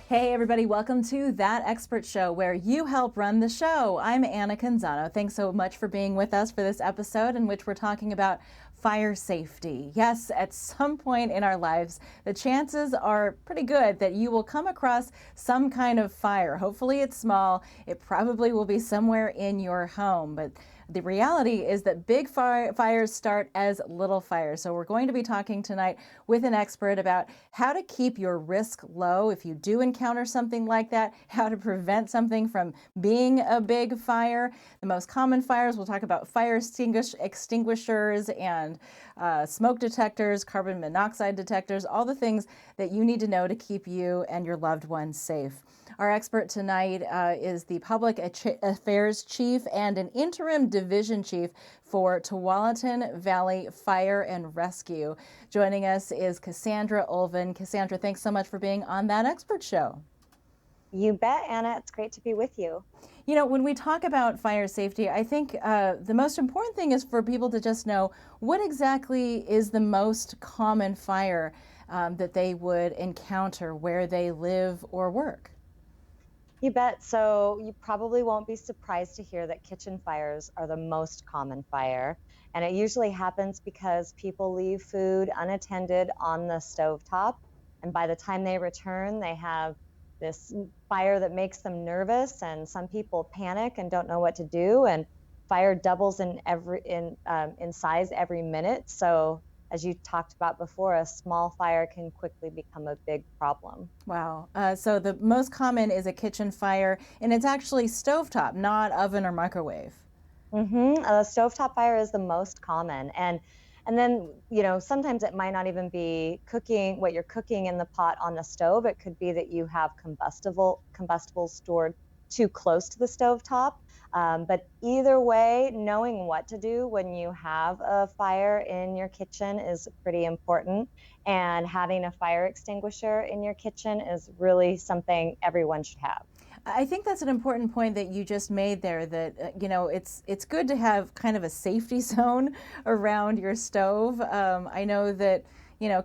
Hey everybody, welcome to That Expert Show, where you help run the show. I'm Anna Canzano. Thanks so much for being with us for this episode in which we're talking about fire safety. Yes, at some point in our lives, the chances are pretty good that you will come across some kind of fire. Hopefully it's small. It probably will be somewhere in your home, but the reality is that big fires start as little fires. So we're going to be talking tonight with an expert about how to keep your risk low if you do encounter something like that, how to prevent something from being a big fire. The most common fires, we'll talk about fire extinguishers and smoke detectors, carbon monoxide detectors, all the things that you need to know to keep you and your loved ones safe. Our expert tonight is the Public Affairs Chief and an interim division chief for Tualatin Valley Fire and Rescue. Joining us is Cassandra Ulven. Cassandra, thanks so much for being on That Expert Show. You bet, Anna. It's great to be with you. You know, when we talk about fire safety, I think the most important thing is for people to just know what exactly is the most common fire that they would encounter where they live or work. You bet. So you probably won't be surprised to hear that kitchen fires are the most common fire. And it usually happens because people leave food unattended on the stovetop. And by the time they return, they have this fire that makes them nervous. And some people panic and don't know what to do. And fire doubles in size every minute. So as you talked about before, a small fire can quickly become a big problem. Wow. So the most common is a kitchen fire, and it's actually stovetop, not oven or microwave. A stovetop fire is the most common, and then sometimes it might not even be cooking what you're cooking in the pot on the stove. It could be that you have combustibles stored too close to the stovetop. But either way, knowing what to do when you have a fire in your kitchen is pretty important, and having a fire extinguisher in your kitchen is really something everyone should have. I think that's an important point that you just made there, that it's good to have kind of a safety zone around your stove. I know that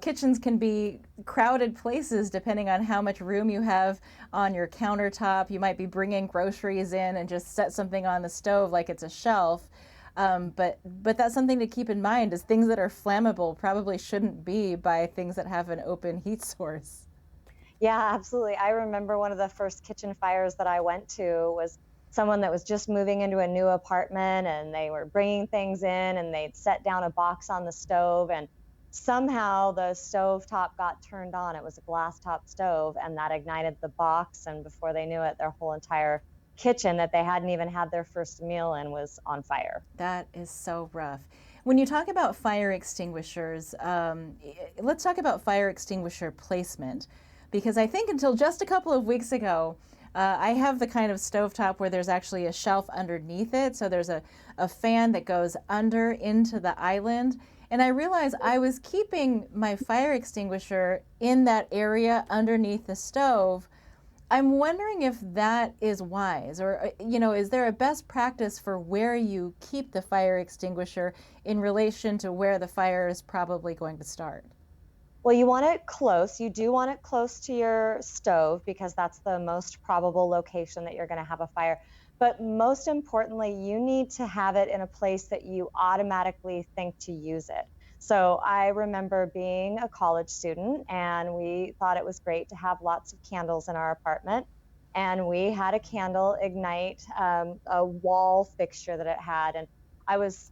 kitchens can be crowded places depending on how much room you have on your countertop. You might be bringing groceries in and just set something on the stove like it's a shelf. But that's something to keep in mind, is things that are flammable probably shouldn't be by things that have an open heat source. Yeah, absolutely. I remember one of the first kitchen fires that I went to was someone that was just moving into a new apartment, and they were bringing things in, and they'd set down a box on the stove, and somehow the stove top got turned on. It was a glass top stove, and that ignited the box. And before they knew it, their whole entire kitchen that they hadn't even had their first meal in was on fire. That is so rough. When you talk about fire extinguishers, let's talk about fire extinguisher placement, because I think until just a couple of weeks ago, I have the kind of stovetop where there's actually a shelf underneath it. So there's a fan that goes under into the island. And I realized I was keeping my fire extinguisher in that area underneath the stove. I'm wondering if that is wise, or, is there a best practice for where you keep the fire extinguisher in relation to where the fire is probably going to start? Well, you want it close. You do want it close to your stove because that's the most probable location that you're going to have a fire. But most importantly, you need to have it in a place that you automatically think to use it. So I remember being a college student, and we thought it was great to have lots of candles in our apartment. And we had a candle ignite a wall fixture that it had. And I was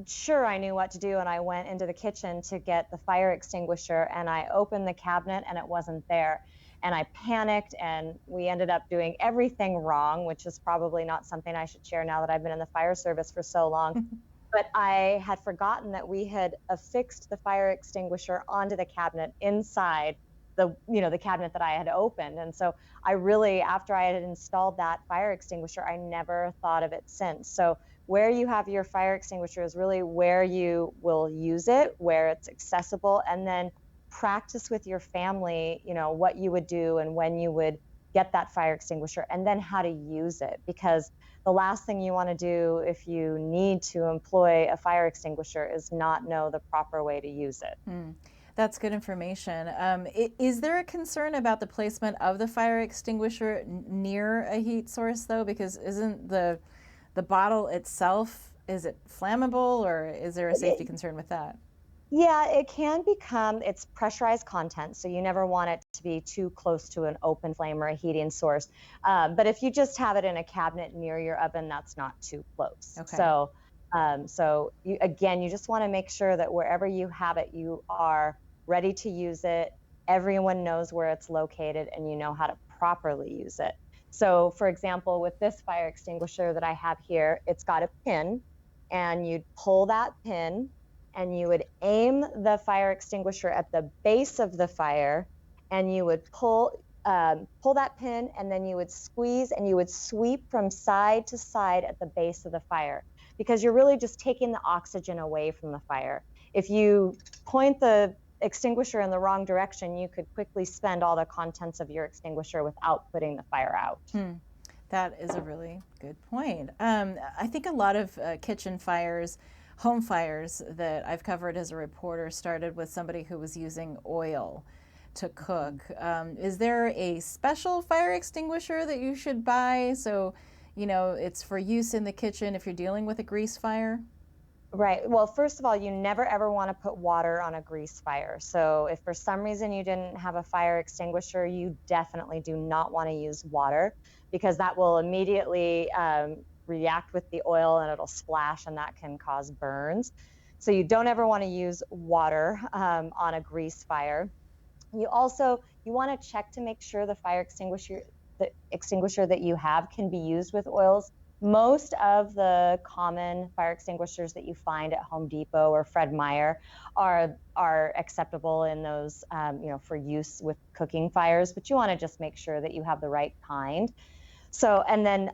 sure I knew what to do, and I went into the kitchen to get the fire extinguisher, and I opened the cabinet and it wasn't there. And I panicked, and we ended up doing everything wrong, which is probably not something I should share now that I've been in the fire service for so long. But I had forgotten that we had affixed the fire extinguisher onto the cabinet inside the cabinet that I had opened. And so I really, after I had installed that fire extinguisher, I never thought of it since. So where you have your fire extinguisher is really where you will use it, where it's accessible, and then practice with your family, what you would do and when you would get that fire extinguisher, and then how to use it. Because the last thing you want to do if you need to employ a fire extinguisher is not know the proper way to use it. That's good information. Is there a concern about the placement of the fire extinguisher near a heat source, though? Because isn't the bottle itself, is it flammable, or is there a safety concern with that? Yeah, it can become, it's pressurized content, so you never want it to be too close to an open flame or a heating source. But if you just have it in a cabinet near your oven, that's not too close. Okay. So you, again, you just want to make sure that wherever you have it, you are ready to use it. Everyone knows where it's located, and you know how to properly use it. So, for example, with this fire extinguisher that I have here, it's got a pin, and you'd pull that pin and you would aim the fire extinguisher at the base of the fire, and you would pull that pin, and then you would squeeze and you would sweep from side to side at the base of the fire, because you're really just taking the oxygen away from the fire. If you point the extinguisher in the wrong direction, you could quickly spend all the contents of your extinguisher without putting the fire out. That is a really good point. I think a lot of kitchen fires, home fires that I've covered as a reporter, started with somebody who was using oil to cook. Is there a special fire extinguisher that you should buy so, it's for use in the kitchen if you're dealing with a grease fire? Right. Well, first of all, you never ever want to put water on a grease fire. So if for some reason you didn't have a fire extinguisher, you definitely do not want to use water, because that will immediately react with the oil and it'll splash, and that can cause burns. So you don't ever want to use water on a grease fire. You want to check to make sure the extinguisher that you have can be used with oils. Most of the common fire extinguishers that you find at Home Depot or Fred Meyer are acceptable in those, for use with cooking fires. But you want to just make sure that you have the right kind. So, and then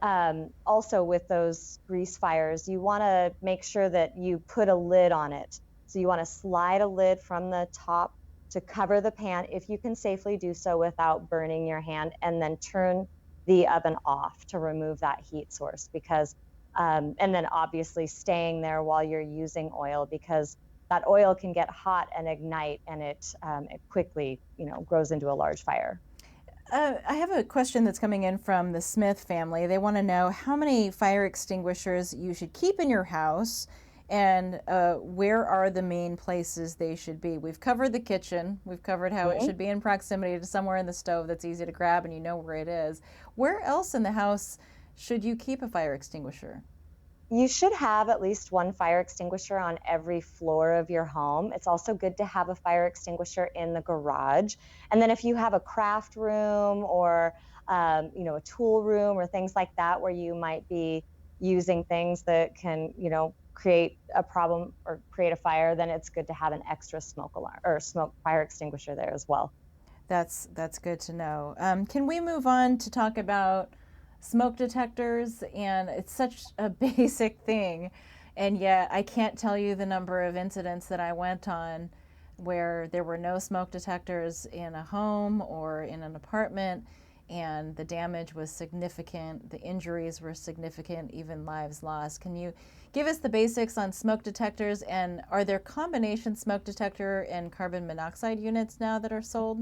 also with those grease fires, you want to make sure that you put a lid on it. So you want to slide a lid from the top to cover the pan, if you can safely do so without burning your hand, and then turn the oven off to remove that heat source. Because, and then obviously staying there while you're using oil, because that oil can get hot and ignite, and it quickly, grows into a large fire. I have a question that's coming in from the Smith family. They want to know how many fire extinguishers you should keep in your house, and where are the main places they should be. We've covered the kitchen. We've covered how it Mhm. should be in proximity to somewhere in the stove that's easy to grab and you know where it is. Where else in the house should you keep a fire extinguisher? You should have at least one fire extinguisher on every floor of your home. It's also good to have a fire extinguisher in the garage. And then if you have a craft room, or a tool room or things like that, where you might be using things that can, create a problem or create a fire, then it's good to have an extra smoke alarm or smoke fire extinguisher there as well. That's good to know. Can we move on to talk about smoke detectors? And it's such a basic thing, and yet I can't tell you the number of incidents that I went on where there were no smoke detectors in a home or in an apartment, and the damage was significant, the injuries were significant, even lives lost. Can you give us the basics on smoke detectors, and are there combination smoke detector and carbon monoxide units now that are sold?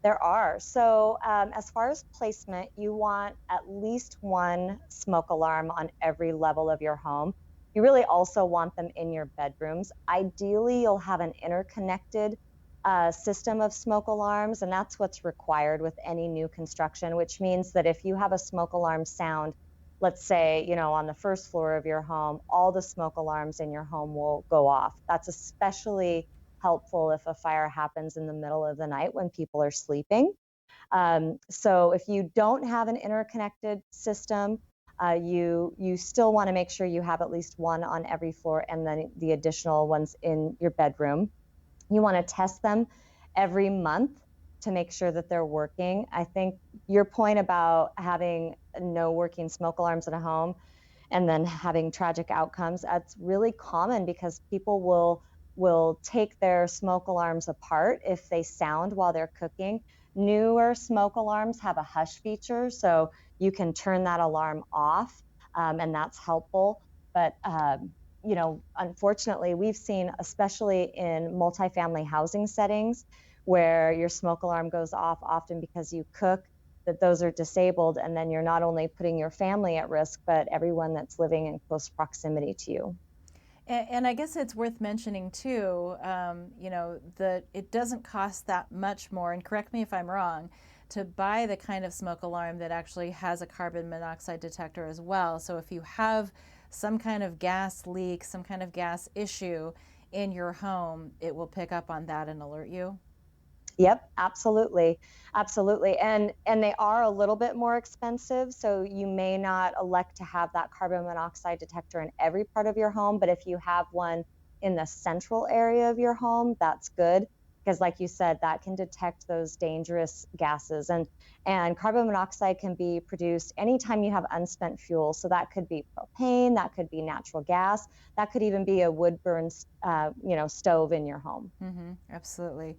There are. So, as far as placement, you want at least one smoke alarm on every level of your home. You really also want them in your bedrooms. Ideally, you'll have an interconnected system of smoke alarms, and that's what's required with any new construction, which means that if you have a smoke alarm sound, let's say, on the first floor of your home, all the smoke alarms in your home will go off. That's especially helpful if a fire happens in the middle of the night when people are sleeping. So if you don't have an interconnected system, you still want to make sure you have at least one on every floor, and then the additional ones in your bedroom. You want to test them every month to make sure that they're working. I think your point about having no working smoke alarms in a home and then having tragic outcomes, that's really common, because people will take their smoke alarms apart if they sound while they're cooking. Newer smoke alarms have a hush feature, so you can turn that alarm off, and that's helpful. But unfortunately, we've seen, especially in multifamily housing settings, where your smoke alarm goes off often because you cook, that those are disabled. And then you're not only putting your family at risk, but everyone that's living in close proximity to you. And I guess it's worth mentioning too, that it doesn't cost that much more, and correct me if I'm wrong, to buy the kind of smoke alarm that actually has a carbon monoxide detector as well. So if you have some kind of gas leak, some kind of gas issue in your home, it will pick up on that and alert you. Yep, absolutely. Absolutely. And they are a little bit more expensive, so you may not elect to have that carbon monoxide detector in every part of your home, but if you have one in the central area of your home, that's good because like you said, that can detect those dangerous gases, and carbon monoxide can be produced anytime you have unspent fuel. So that could be propane, that could be natural gas, that could even be a wood burn stove in your home. Absolutely.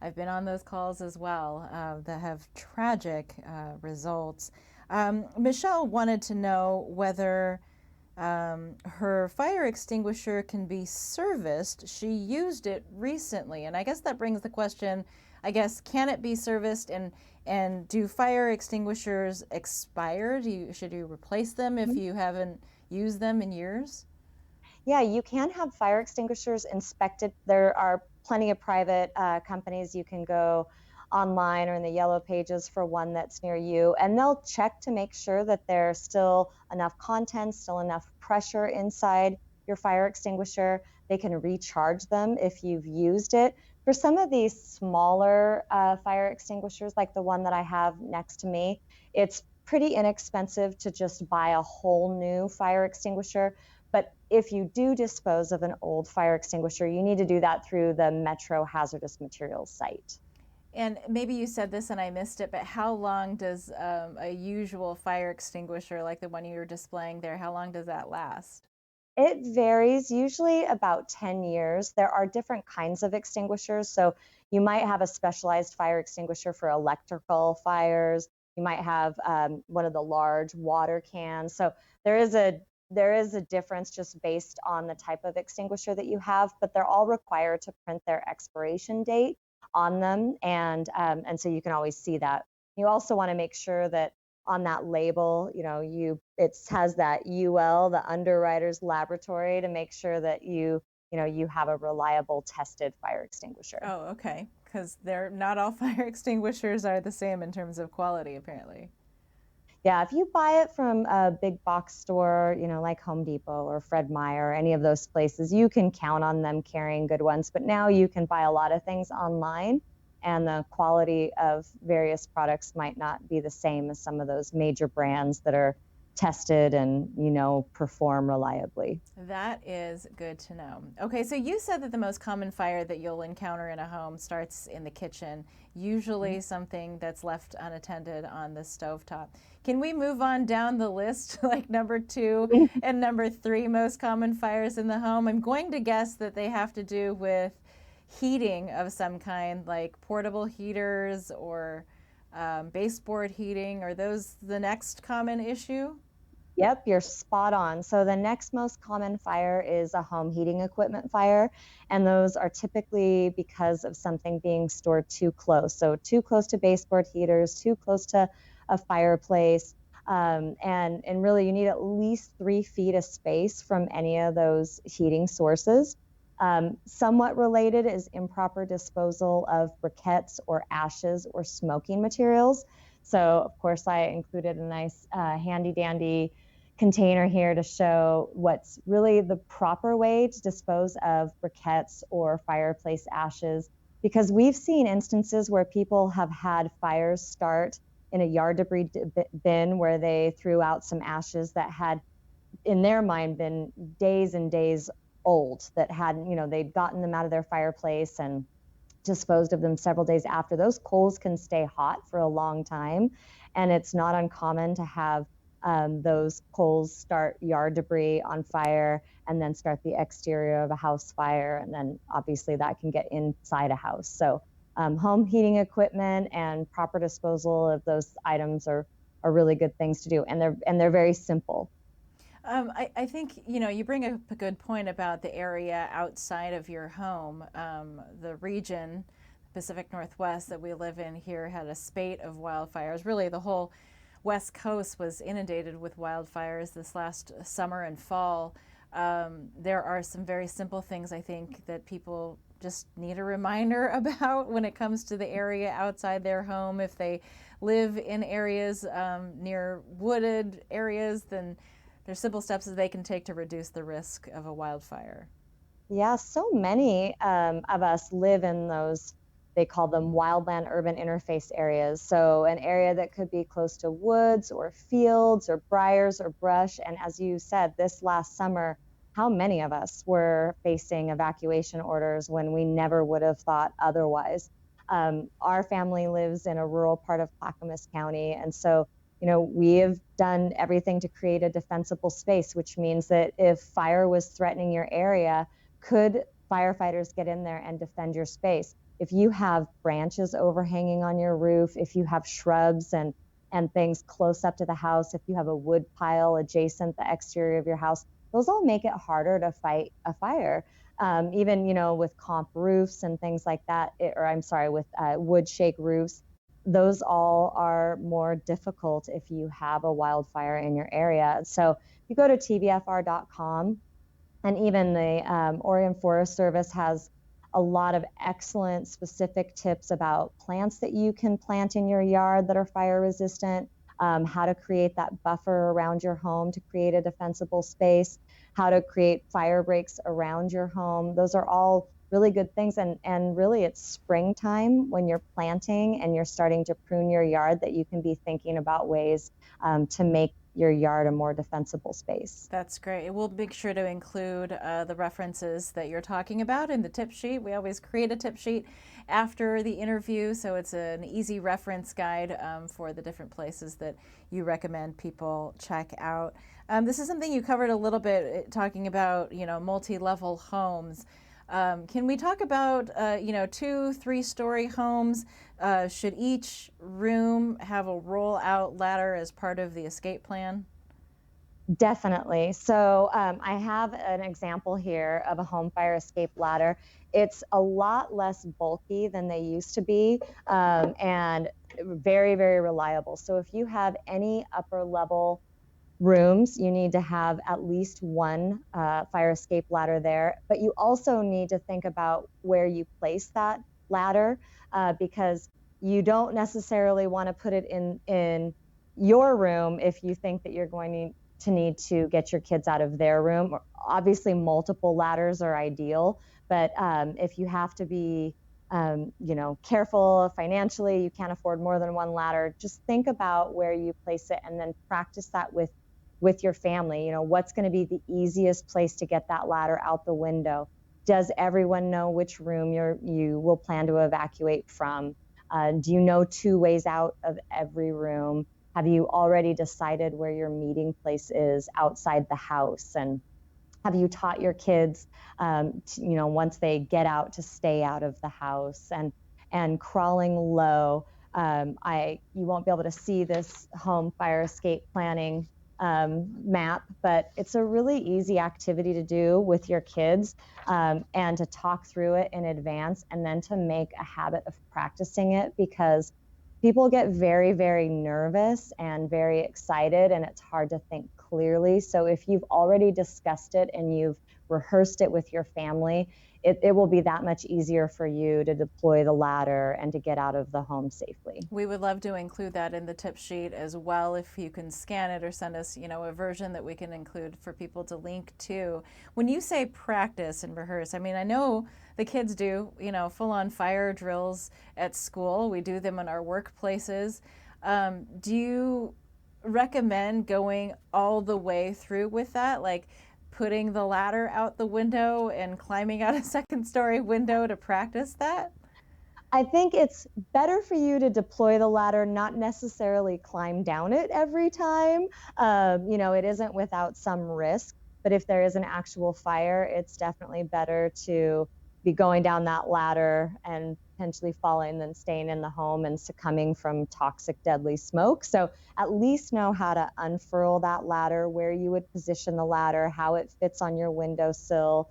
I've been on those calls as well that have tragic results. Michelle wanted to know whether her fire extinguisher can be serviced. She used it recently, and I guess that brings the question, can it be serviced, and do fire extinguishers expire? Should you replace them if you haven't used them in years? Yeah, you can have fire extinguishers inspected. There are plenty of private companies. You can go online or in the yellow pages for one that's near you, and they'll check to make sure that there's still enough content, still enough pressure inside your fire extinguisher. They can recharge them if you've used it. For some of these smaller fire extinguishers, like the one that I have next to me, it's pretty inexpensive to just buy a whole new fire extinguisher. But if you do dispose of an old fire extinguisher, you need to do that through the Metro Hazardous Materials site. And maybe you said this and I missed it, but how long does a usual fire extinguisher, like the one you were displaying there, how long does that last? It varies, usually about 10 years. There are different kinds of extinguishers. So you might have a specialized fire extinguisher for electrical fires. You might have one of the large water cans. So there is a difference just based on the type of extinguisher that you have, but they're all required to print their expiration date on them, and so you can always see that. You also want to make sure that on that label, it has that UL, the Underwriters Laboratory, to make sure that you have a reliable tested fire extinguisher. Oh, okay. Because they're not all fire extinguishers are the same in terms of quality, apparently. Yeah, if you buy it from a big box store, like Home Depot or Fred Meyer, any of those places, you can count on them carrying good ones. But now you can buy a lot of things online, and the quality of various products might not be the same as some of those major brands that are tested and, perform reliably. That is good to know. Okay, so you said that the most common fire that you'll encounter in a home starts in the kitchen, usually something that's left unattended on the stovetop. Can we move on down the list, like number two and number three most common fires in the home? I'm going to guess that they have to do with heating of some kind, like portable heaters or baseboard heating. Are those the next common issue? Yep, you're spot on. So the next most common fire is a home heating equipment fire, and those are typically because of something being stored too close. So too close to baseboard heaters, too close to a fireplace, and really you need at least 3 feet of space from any of those heating sources. Somewhat related is improper disposal of briquettes or ashes or smoking materials. So, of course, I included a nice handy dandy container here to show what's really the proper way to dispose of briquettes or fireplace ashes, because we've seen instances where people have had fires start in a yard debris bin where they threw out some ashes that had, in their mind, been days and days old, that hadn't, they'd gotten them out of their fireplace and disposed of them several days after. Those coals can stay hot for a long time, and it's not uncommon to have those coals start yard debris on fire and then start the exterior of a house fire, and then obviously that can get inside a house. So home heating equipment and proper disposal of those items are really good things to do, and they're very simple. I think, you bring up a good point about the area outside of your home. The region, Pacific Northwest, that we live in here had a spate of wildfires. Really, the whole West Coast was inundated with wildfires this last summer and fall. There are some very simple things I think that people just need a reminder about when it comes to the area outside their home. If they live in areas near wooded areas, then there's simple steps that they can take to reduce the risk of a wildfire. Yeah, so many of us live in those, they call them wildland urban interface areas. So, an area that could be close to woods or fields or briars or brush. And as you said, this last summer, how many of us were facing evacuation orders when we never would have thought otherwise? Our family lives in a rural part of Clackamas County. And so, we have done everything to create a defensible space, which means that if fire was threatening your area, could firefighters get in there and defend your space? If you have branches overhanging on your roof, if you have shrubs and things close up to the house, if you have a wood pile adjacent the exterior of your house, those all make it harder to fight a fire. Even with comp roofs and things like that, or I'm sorry, with wood shake roofs, those all are more difficult if you have a wildfire in your area. So you go to tbfr.com, and even the Oregon Forest Service has a lot of excellent specific tips about plants that you can plant in your yard that are fire resistant, how to create that buffer around your home to create a defensible space, how to create fire breaks around your home. Those are all really good things. And really, it's springtime when you're planting and you're starting to prune your yard that you can be thinking about ways to make your yard a more defensible space. That's great. We'll make sure to include the references that you're talking about in the tip sheet. We always create a tip sheet after the interview, so it's an easy reference guide for the different places that you recommend people check out. This is something you covered a little bit, talking about multi-level homes. Can we talk about 2-3 story homes? Should each room have a roll-out ladder as part of the escape plan? Definitely. So I have an example here of a home fire escape ladder. It's a lot less bulky than they used to be, and very, very reliable. So if you have any upper level rooms, you need to have at least one fire escape ladder there. But you also need to think about where you place that ladder, because you don't necessarily want to put it in your room if you think that you're going to need to get your kids out of their room. Obviously, multiple ladders are ideal, but if you have to be careful financially, you can't afford more than one ladder, just think about where you place it and then practice that with your family. What's going to be the easiest place to get that ladder out the window? Does everyone know which room you will plan to evacuate from? Do you know 2 ways out of every room? Have you already decided where your meeting place is outside the house? And have you taught your kids, once they get out, to stay out of the house? And crawling low, you won't be able to see this home fire escape planning map, but it's a really easy activity to do with your kids, and to talk through it in advance, and then to make a habit of practicing it, because people get very, very nervous and very excited, and it's hard to think clearly. So if you've already discussed it and you've rehearsed it with your family, it will be that much easier for you to deploy the ladder and to get out of the home safely. We would love to include that in the tip sheet as well. If you can scan it or send us, a version that we can include for people to link to. When you say practice and rehearse, I mean, I know the kids do, full-on fire drills at school. We do them in our workplaces. Do you recommend going all the way through with that? Like putting the ladder out the window and climbing out a second-story window to practice that? I think it's better for you to deploy the ladder, not necessarily climb down it every time. It isn't without some risk, but if there is an actual fire, it's definitely better to be going down that ladder and potentially falling and staying in the home and succumbing from toxic, deadly smoke. So at least know how to unfurl that ladder, where you would position the ladder, how it fits on your windowsill.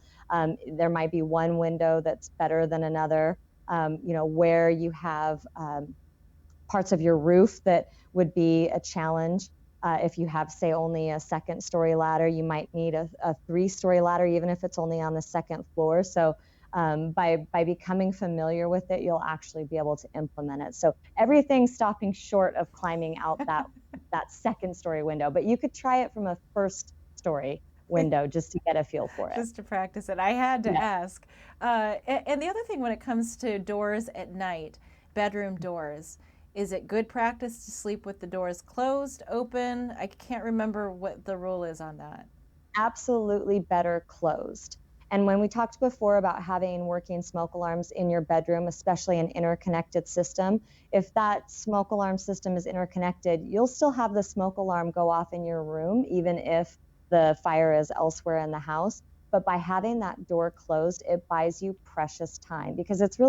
There might be one window that's better than another. Where you have parts of your roof that would be a challenge. If you have, say, only a second story ladder, you might need a 3-story ladder, even if it's only on the second floor. So by becoming familiar with it, you'll actually be able to implement it. So everything's stopping short of climbing out that second story window, but you could try it from a first story window just to get a feel for it. Just to practice it. I had to Yeah. ask. And the other thing when it comes to doors at night, bedroom doors, is it good practice to sleep with the doors closed, open? I can't remember what the rule is on that. Absolutely better closed. And when we talked before about having working smoke alarms in your bedroom, especially an interconnected system, if that smoke alarm system is interconnected, you'll still have the smoke alarm go off in your room, even if the fire is elsewhere in the house. But by having that door closed, it buys you precious time, because it's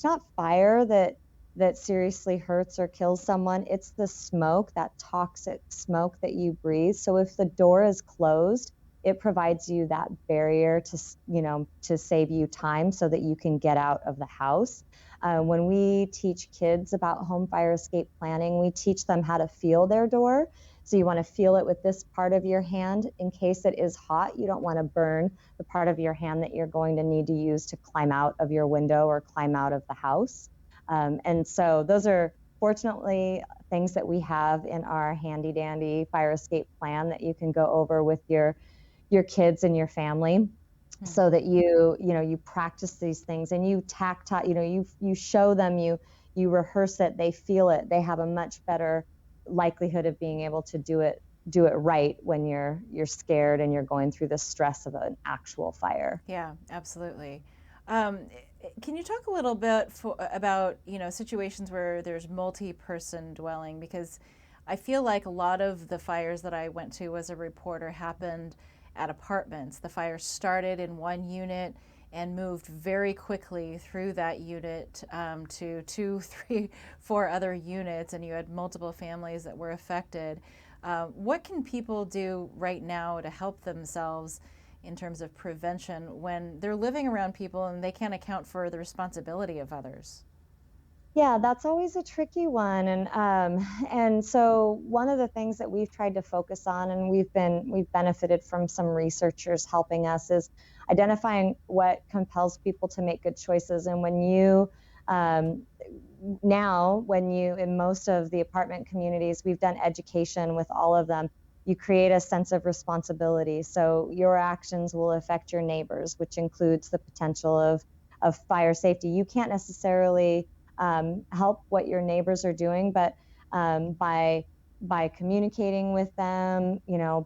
not fire that seriously hurts or kills someone. It's the smoke, that toxic smoke that you breathe. So if the door is closed, it provides you that barrier to save you time so that you can get out of the house. When we teach kids about home fire escape planning, we teach them how to feel their door. So you want to feel it with this part of your hand. In case it is hot, you don't want to burn the part of your hand that you're going to need to use to climb out of your window or climb out of the house. And so those are fortunately things that we have in our handy dandy fire escape plan that you can go over with your kids and your family, so that you practice these things and you tactile, you show them, you rehearse it, they feel it, they have a much better likelihood of being able to do it right when you're scared and you're going through the stress of an actual fire. Yeah, absolutely. Um, can you talk a little bit about situations where there's multi-person dwelling? Because I feel like a lot of the fires that I went to as a reporter happened at apartments. The fire started in one unit and moved very quickly through that unit to 2, 3, 4 other units, and you had multiple families that were affected. What can people do right now to help themselves in terms of prevention when they're living around people and they can't account for the responsibility of others? Yeah, that's always a tricky one. And so one of the things that we've tried to focus on, and we've benefited from some researchers helping us, is identifying what compels people to make good choices. And when you um, now, when you, in most of the apartment communities, we've done education with all of them, you create a sense of responsibility. So your actions will affect your neighbors, which includes the potential of fire safety. You can't necessarily help what your neighbors are doing, but by communicating with them,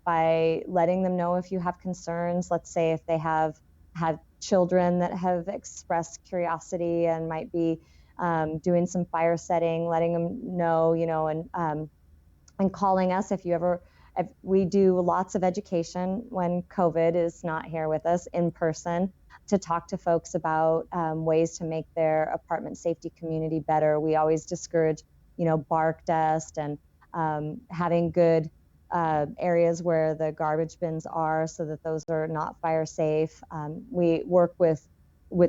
by letting them know if you have concerns. Let's say if they have had children that have expressed curiosity and might be doing some fire setting, letting them know, and calling us if we do lots of education when COVID is not here with us in person, to talk to folks about ways to make their apartment safety community better. We always discourage, bark dust and having good areas where the garbage bins are, so that those are not fire safe. We work with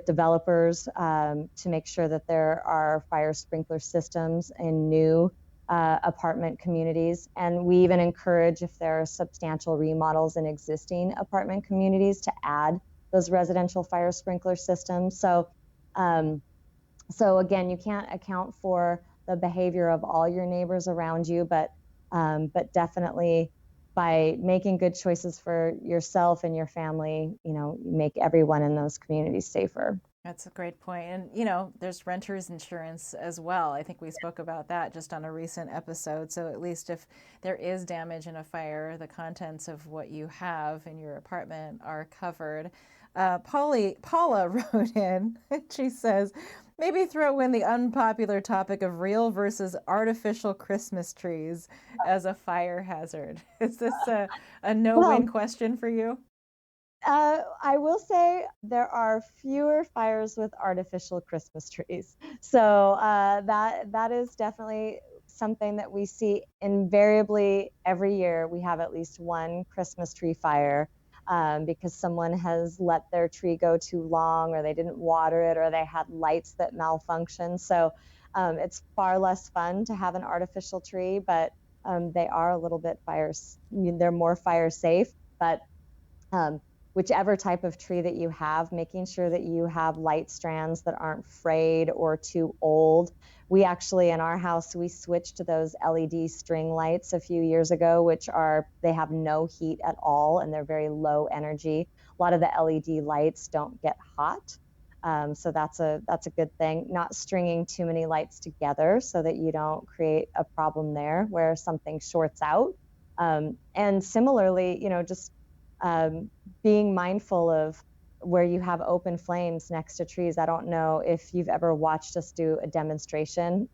developers to make sure that there are fire sprinkler systems in new apartment communities. And we even encourage, if there are substantial remodels in existing apartment communities, to add those residential fire sprinkler systems. So again, you can't account for the behavior of all your neighbors around you, but definitely by making good choices for yourself and your family, you make everyone in those communities safer. That's a great point. And, there's renter's insurance as well. I think we spoke about that just on a recent episode. So at least if there is damage in a fire, the contents of what you have in your apartment are covered. Paula wrote in, she says, maybe throw in the unpopular topic of real versus artificial Christmas trees as a fire hazard. Is this a no-win Well, question for you? I will say there are fewer fires with artificial Christmas trees. So that is definitely something that we see invariably every year. We have at least one Christmas tree fire because someone has let their tree go too long, or they didn't water it, or they had lights that malfunction. So it's far less fun to have an artificial tree, but they are a little bit they're more fire safe, but um, whichever type of tree that you have, making sure that you have light strands that aren't frayed or too old. We actually, in our house, we switched to those LED string lights a few years ago, they have no heat at all and they're very low energy. A lot of the LED lights don't get hot. So that's a good thing. Not stringing too many lights together so that you don't create a problem there where something shorts out. And similarly, just um, being mindful of where you have open flames next to trees. I don't know if you've ever watched us do a demonstration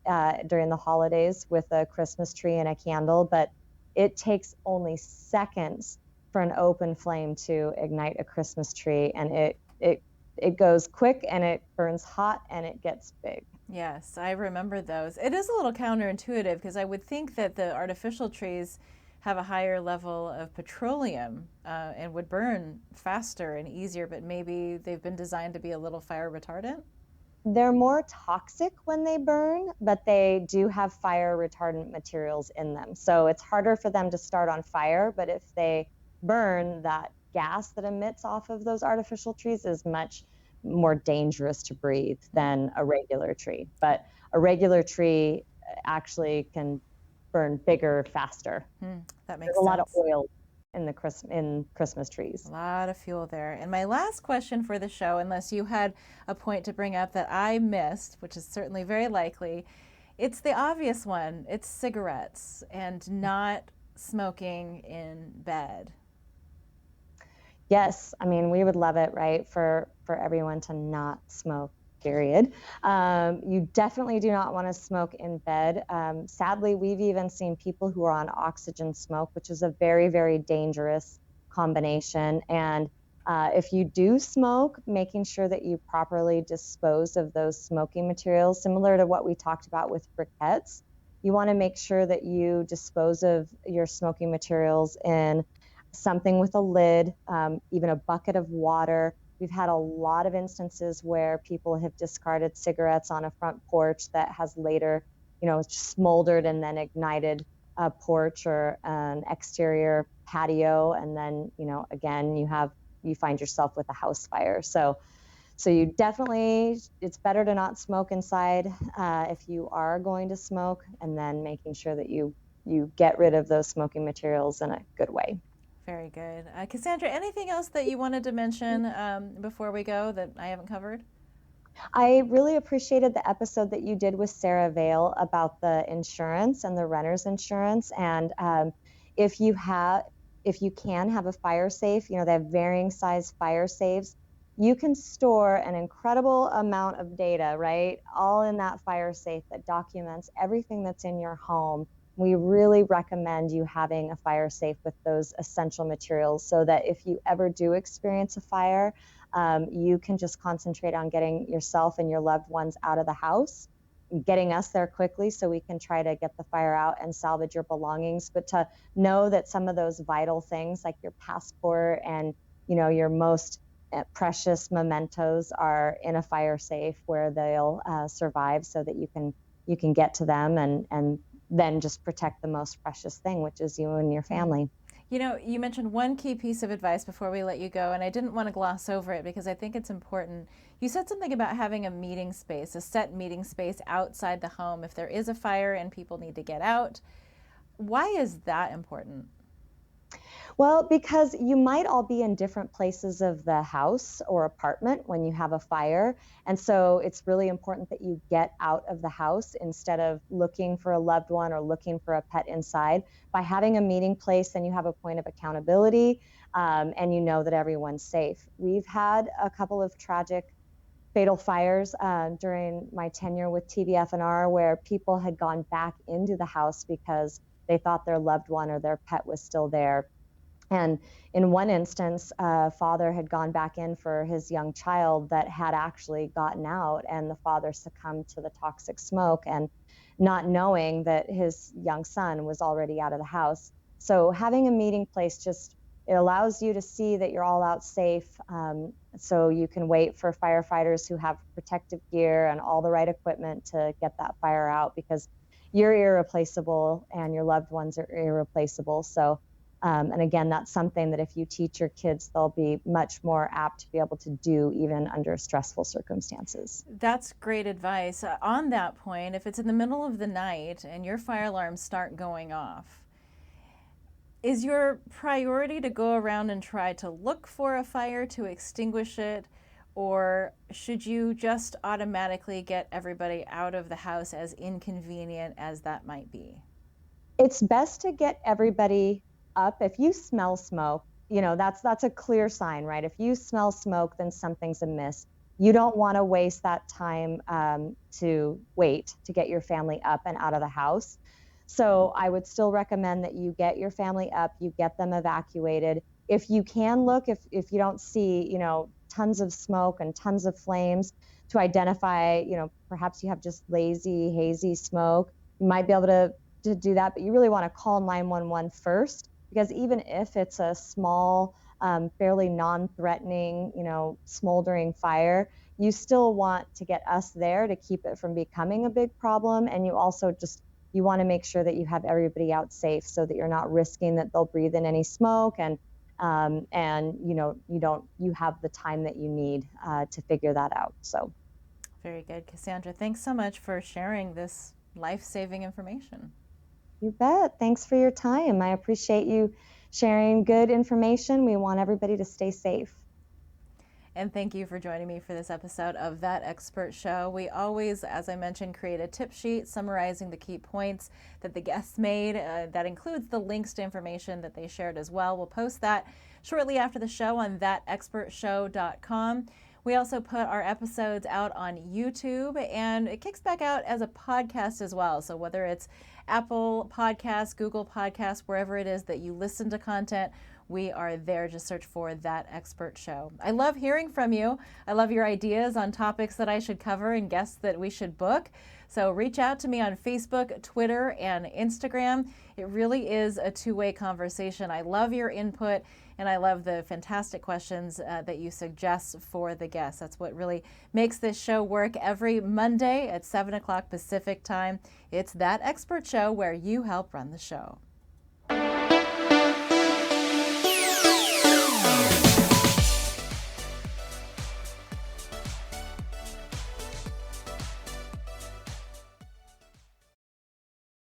during the holidays with a Christmas tree and a candle, but it takes only seconds for an open flame to ignite a Christmas tree, and it goes quick and it burns hot and it gets big. Yes, I remember those. It is a little counterintuitive because I would think that the artificial trees have a higher level of petroleum and would burn faster and easier, but maybe they've been designed to be a little fire retardant. They're more toxic when they burn, but they do have fire retardant materials in them. So it's harder for them to start on fire, but if they burn, that gas that emits off of those artificial trees is much more dangerous to breathe than a regular tree. But a regular tree actually can burn bigger, faster. That There's makes a lot of sense. oil in Christmas A trees. lot of fuel there. And my last question for the show, unless you had a point to bring up that I missed, which is certainly very likely, it's the obvious one. It's cigarettes and not smoking in bed. Yes, I mean, we would love it, right, for everyone to not smoke, period. You definitely do not want to smoke in bed. Sadly, we've even seen people who are on oxygen smoke, which is a very, very dangerous combination. And if you do smoke, making sure that you properly dispose of those smoking materials, similar to what we talked about with briquettes, you want to make sure that you dispose of your smoking materials in something with a lid, even a bucket of water. We've had a lot of instances where people have discarded cigarettes on a front porch that has later, smoldered and then ignited a porch or an exterior patio. And then, again, you find yourself with a house fire. So you definitely, it's better to not smoke inside if you are going to smoke, and then making sure that you get rid of those smoking materials in a good way. Very good. Cassandra, anything else that you wanted to mention before we go that I haven't covered? I really appreciated the episode that you did with Sarah Vale about the insurance and the renter's insurance. And if you have, if you can have a fire safe, they have varying size fire safes. You can store an incredible amount of data, right? All in that fire safe that documents everything that's in your home. We really recommend you having a fire safe with those essential materials so that if you ever do experience a fire, you can just concentrate on getting yourself and your loved ones out of the house, getting us there quickly so we can try to get the fire out and salvage your belongings. But to know that some of those vital things like your passport and your most precious mementos are in a fire safe where they'll survive, so that you can get to them and then just protect the most precious thing, which is you and your family. You mentioned one key piece of advice before we let you go, and I didn't want to gloss over it because I think it's important. You said something about having a meeting space, a set meeting space outside the home if there is a fire and people need to get out. Why is that important? Well, because you might all be in different places of the house or apartment when you have a fire. And so it's really important that you get out of the house instead of looking for a loved one or looking for a pet inside. By having a meeting place, then you have a point of accountability, and you know that everyone's safe. We've had a couple of tragic fatal fires during my tenure with TBF&R where people had gone back into the house because they thought their loved one or their pet was still there, And in one instance, a father had gone back in for his young child that had actually gotten out, and the father succumbed to the toxic smoke, and not knowing that his young son was already out of the house. So having a meeting place just, it allows you to see that you're all out safe. So you can wait for firefighters who have protective gear and all the right equipment to get that fire out, because you're irreplaceable and your loved ones are irreplaceable. So and again, that's something that if you teach your kids, they'll be much more apt to be able to do even under stressful circumstances. That's great advice. On that point, if it's in the middle of the night and your fire alarms start going off, is your priority to go around and try to look for a fire to extinguish it, or should you just automatically get everybody out of the house, as inconvenient as that might be? It's best to get everybody up. If you smell smoke, that's a clear sign, right? If you smell smoke, then something's amiss. You don't want to waste that time to wait to get your family up and out of the house. So I would still recommend that you get your family up, you get them evacuated. If you can look, if you don't see, tons of smoke and tons of flames, to identify, perhaps you have just lazy, hazy smoke. You might be able to do that, but you really want to call 911 first, because even if it's a small, fairly non-threatening, smoldering fire, you still want to get us there to keep it from becoming a big problem. And you also you want to make sure that you have everybody out safe, so that you're not risking that they'll breathe in any smoke, and you have the time that you need to figure that out. So very good. Cassandra, thanks so much for sharing this life-saving information. You bet. Thanks for your time. I appreciate you sharing good information. We want everybody to stay safe. And thank you for joining me for this episode of That Expert Show. We always, as I mentioned, create a tip sheet summarizing the key points that the guests made. That includes the links to information that they shared as well. We'll post that shortly after the show on thatexpertshow.com. We also put our episodes out on YouTube, and it kicks back out as a podcast as well. So whether it's Apple Podcasts, Google Podcasts, wherever it is that you listen to content, we are there. Just search for That Expert Show. I love hearing from you. I love your ideas on topics that I should cover and guests that we should book. So reach out to me on Facebook, Twitter, and Instagram. It really is a two-way conversation. I love your input, and I love the fantastic questions that you suggest for the guests. That's what really makes this show work. Every Monday at 7 o'clock Pacific time, it's That Expert Show, where you help run the show.